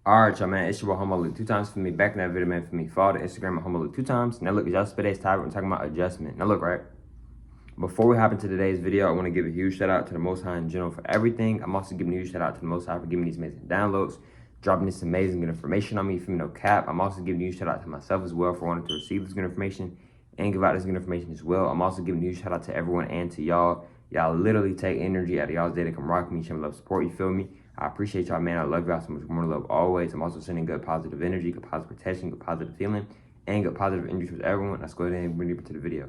Alright, y'all, man, it's your boy Humble Luke 2 times for me. Back in that video, man, for me. Follow the Instagram at Humble Luke 2 times. Now, look, y'all, today's topic, we're talking about adjustment. Now, look, right? Before we hop into today's video, I want to give a huge shout out to the Most High in general for everything. I'm also giving a huge shout out to the Most High for giving me these amazing downloads, dropping this amazing good information on me from no cap. I'm also giving a huge shout out to myself as well for wanting to receive this good information and give out this good information as well. I'm also giving a huge shout out to everyone and to y'all. Y'all literally take energy out of y'all's day to come rock me, show me love, support, you feel me? I appreciate y'all, man. I love y'all so much. More love always. I'm also sending good positive energy, good positive protection, good positive feeling, and good positive energy towards everyone. Let's go ahead and get deeper to the video.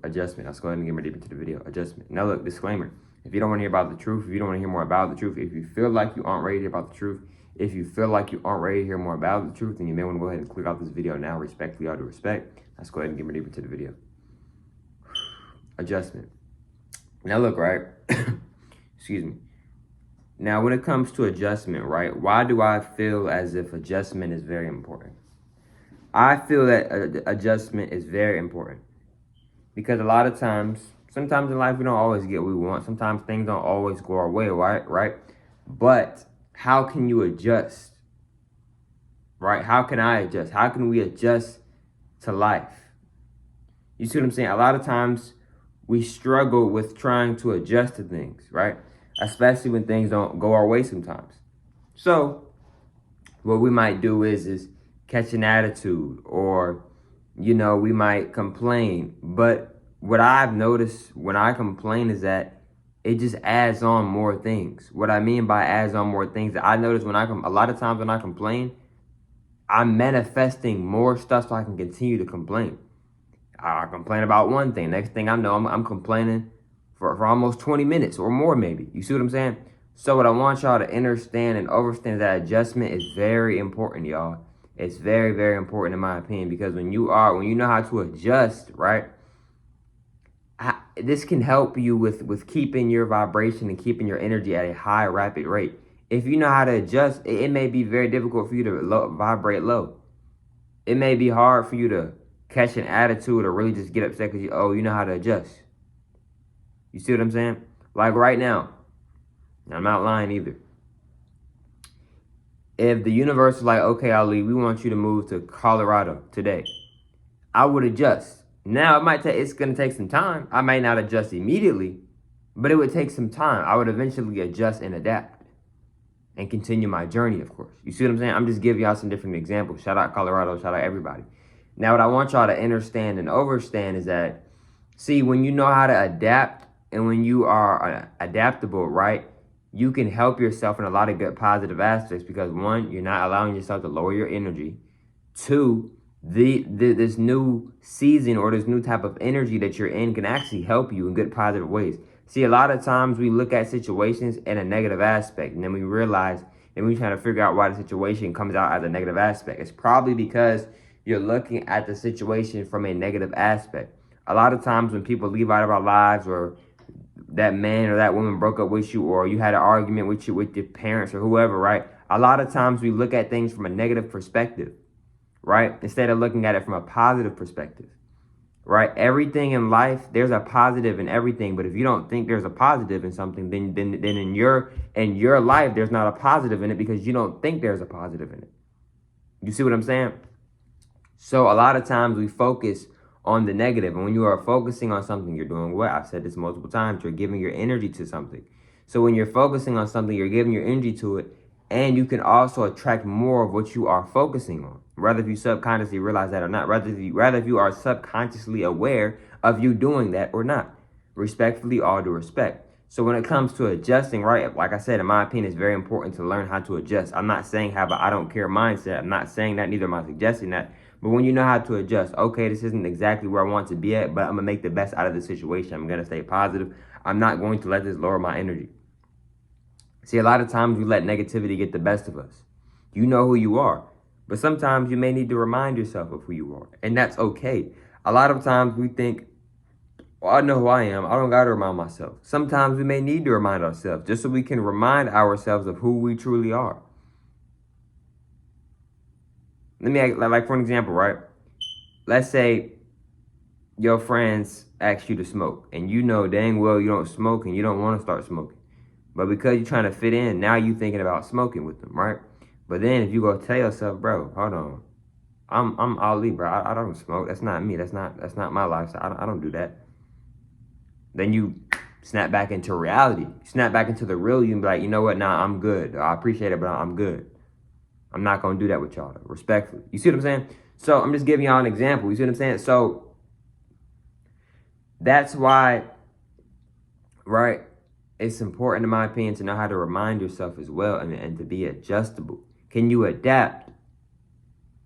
Adjustment. Let's go ahead and get more deeper to the video. Adjustment. Now look, disclaimer. If you don't want to hear about the truth, if you don't want to hear more about the truth, if you feel like you aren't ready to hear about the truth, if you feel like you aren't ready to hear more about the truth, then you may want to go ahead and click out this video now. Respectfully, all due respect. Let's go ahead and get more deeper to the video. Adjustment. Now look, right? Excuse me. Now, when it comes to adjustment, right, why do I feel as if adjustment is very important? I feel that adjustment is very important because a lot of times, sometimes in life, we don't always get what we want. Sometimes things don't always go our way, right? But how can you adjust, right? How can I adjust? How can we adjust to life? You see what I'm saying? A lot of times we struggle with trying to adjust to things, right? Especially when things don't go our way sometimes. So what we might do is catch an attitude, or, you know, we might complain. But what I've noticed when I complain is that it just adds on more things. What I mean by adds on more things, I notice when a lot of times when I complain, I'm manifesting more stuff so I can continue to complain. I complain about one thing. Next thing I know, I'm complaining for almost 20 minutes or more maybe. You see what I'm saying? So what I want y'all to understand and understand that adjustment is very important, y'all. It's very, very important in my opinion, because when you know how to adjust, right? This can help you with keeping your vibration and keeping your energy at a high, rapid rate. If you know how to adjust, it may be very difficult for you to vibrate low. It may be hard for you to catch an attitude or really just get upset because you know how to adjust. You see what I'm saying? Like right now, I'm not lying either. If the universe is like, okay, Ali, we want you to move to Colorado today, I would adjust. Now it's gonna take some time. I might not adjust immediately, but it would take some time. I would eventually adjust and adapt and continue my journey, of course. You see what I'm saying? I'm just giving y'all some different examples. Shout out Colorado, shout out everybody. Now, what I want y'all to understand and overstand is that, see, when you know how to adapt and when you are adaptable, right, you can help yourself in a lot of good positive aspects because, one, you're not allowing yourself to lower your energy. Two, this new season or this new type of energy that you're in can actually help you in good positive ways. See, a lot of times we look at situations in a negative aspect, and then we realize, and we try to figure out why the situation comes out as a negative aspect. It's probably because you're looking at the situation from a negative aspect. A lot of times when people leave out of our lives, or that man or that woman broke up with you, or you had an argument with your parents or whoever, right? A lot of times we look at things from a negative perspective, right? Instead of looking at it from a positive perspective, right? Everything in life, there's a positive in everything. But if you don't think there's a positive in something, then in your life, there's not a positive in it because you don't think there's a positive in it. You see what I'm saying? So a lot of times we focus on the negative. And when you are focusing on something, you're doing what? I've said this multiple times. You're giving your energy to something. So when you're focusing on something, you're giving your energy to it. And you can also attract more of what you are focusing on, whether if you subconsciously realize that or not, rather if you are subconsciously aware of you doing that or not. Respectfully, all due respect. So when it comes to adjusting, right, like I said, in my opinion, it's very important to learn how to adjust. I'm not saying have a I don't care mindset. I'm not saying that, neither am I suggesting that. But when you know how to adjust, okay, this isn't exactly where I want to be at, but I'm going to make the best out of the situation. I'm going to stay positive. I'm not going to let this lower my energy. See, a lot of times we let negativity get the best of us. You know who you are, but sometimes you may need to remind yourself of who you are, and that's okay. A lot of times we think, well, I know who I am. I don't got to remind myself. Sometimes we may need to remind ourselves just so we can remind ourselves of who we truly are. Let me, like for an example, right? Let's say your friends ask you to smoke, and you know dang well you don't smoke and you don't want to start smoking. But because you're trying to fit in, now you're thinking about smoking with them, right? But then if you go tell yourself, bro, hold on, I'm Ali, bro. I don't smoke. That's not me. That's not my lifestyle. I don't do that. Then you snap back into reality. Snap back into the real you and be like, you know what? Nah, I'm good. I appreciate it, but I'm good. I'm not gonna do that with y'all, respectfully. You see what I'm saying? So I'm just giving y'all an example. You see what I'm saying? So that's why, right? It's important, in my opinion, to know how to remind yourself as well and to be adjustable. Can you adapt?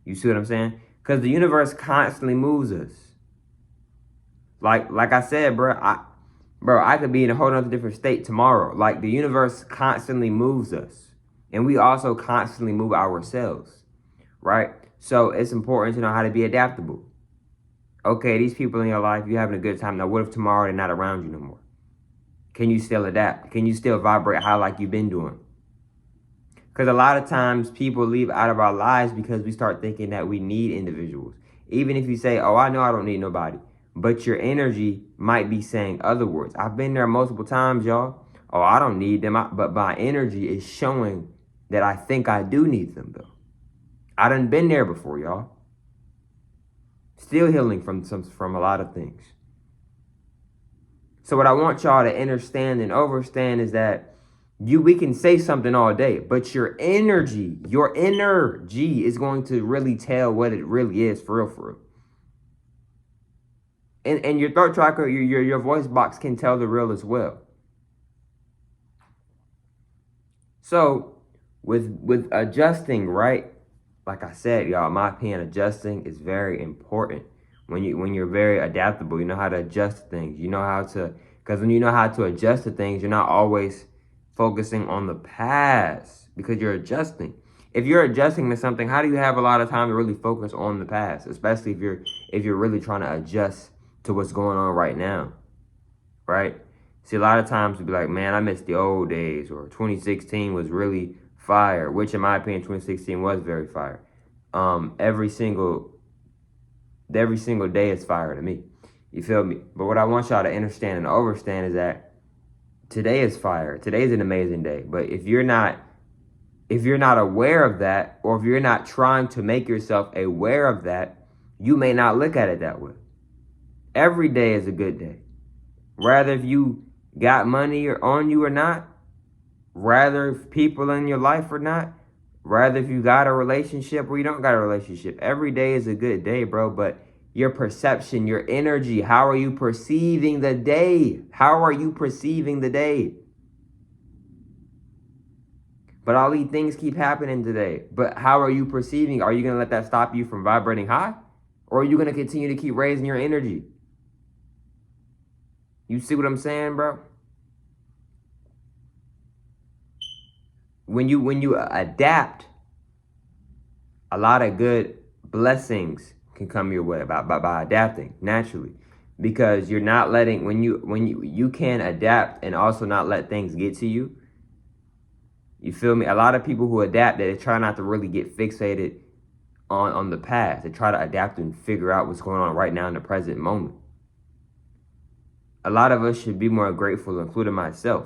You see what I'm saying? Because the universe constantly moves us. Like I said, bro, I could be in a whole other different state tomorrow. Like, the universe constantly moves us. And we also constantly move ourselves, right? So it's important to know how to be adaptable. Okay, these people in your life, you're having a good time. Now, what if tomorrow they're not around you no more? Can you still adapt? Can you still vibrate high like you've been doing? Because a lot of times people leave out of our lives because we start thinking that we need individuals. Even if you say, oh, I know I don't need nobody. But your energy might be saying other words. I've been there multiple times, y'all. Oh, I don't need them. But my energy is showing that I think I do need them, though. I done been there before, y'all. Still healing from a lot of things. So what I want y'all to understand and overstand is that we can say something all day, but your energy is going to really tell what it really is for real. And your throat chakra, your voice box can tell the real as well. So with adjusting, right? Like I said, y'all, in my opinion, adjusting is very important. When you're very adaptable, you know how to adjust to things. You know how to, because when you know how to adjust to things, you're not always focusing on the past because you're adjusting. If you're adjusting to something, how do you have a lot of time to really focus on the past? Especially if you're really trying to adjust to what's going on right now, right? See, a lot of times we'd be like, man, I miss the old days, or 2016 was really fire, which in my opinion, 2016 was very fire. Every single day is fire to me. You feel me? But what I want y'all to understand and overstand is that today is fire. Today is an amazing day. But if you're not aware of that, or if you're not trying to make yourself aware of that, you may not look at it that way. Every day is a good day. Rather if you got money on you or not, rather if people in your life or not, rather if you got a relationship or you don't got a relationship, every day is a good day, bro. But your perception, your energy, how are you perceiving the day? How are you perceiving the day? But all these things keep happening today. But how are you perceiving? Are you going to let that stop you from vibrating high? Or are you going to continue to keep raising your energy? You see what I'm saying, bro? When you adapt, a lot of good blessings can come your way by adapting naturally, because you're not letting when you can adapt and also not let things get to you. You feel me? A lot of people who adapt, they try not to really get fixated on the past. They try to adapt and figure out what's going on right now in the present moment. A lot of us should be more grateful, including myself.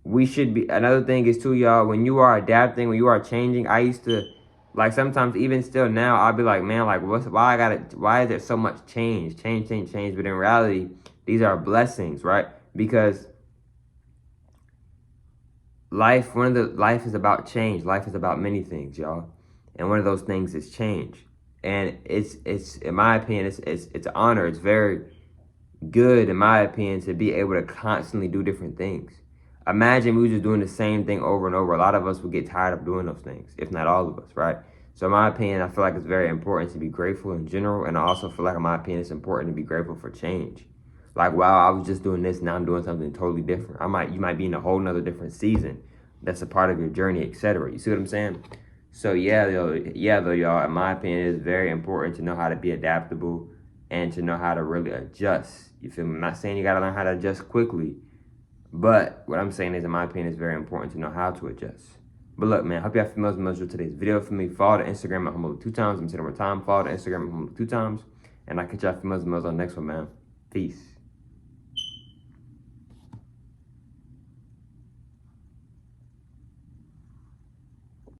We should be. Another thing is too, y'all, when you are adapting, when you are changing, I used to, like, sometimes even still now, I'll be like, man, like, why is there so much change? Change. But in reality, these are blessings, right? Because life is about change. Life is about many things, y'all. And one of those things is change. And it's in my opinion, it's an honor. It's very good, in my opinion, to be able to constantly do different things. Imagine we were just doing the same thing over and over. A lot of us would get tired of doing those things, if not all of us, right? So in my opinion, I feel like it's very important to be grateful in general. And I also feel like, in my opinion, it's important to be grateful for change. Like, wow, I was just doing this, now I'm doing something totally different. You might be in a whole nother different season. That's a part of your journey, etc. You see what I'm saying? So yeah, though, y'all, in my opinion, it's very important to know how to be adaptable and to know how to really adjust. You feel me? I'm not saying you gotta learn how to adjust quickly, but what I'm saying is, in my opinion, it's very important to know how to adjust. But look, man, hope you have most of today's video for me. Follow the Instagram at Humble 2 times. I'm saying it one more time. Follow the Instagram at Humble 2 times. And I'll catch y'all for most on the next one, man. Peace.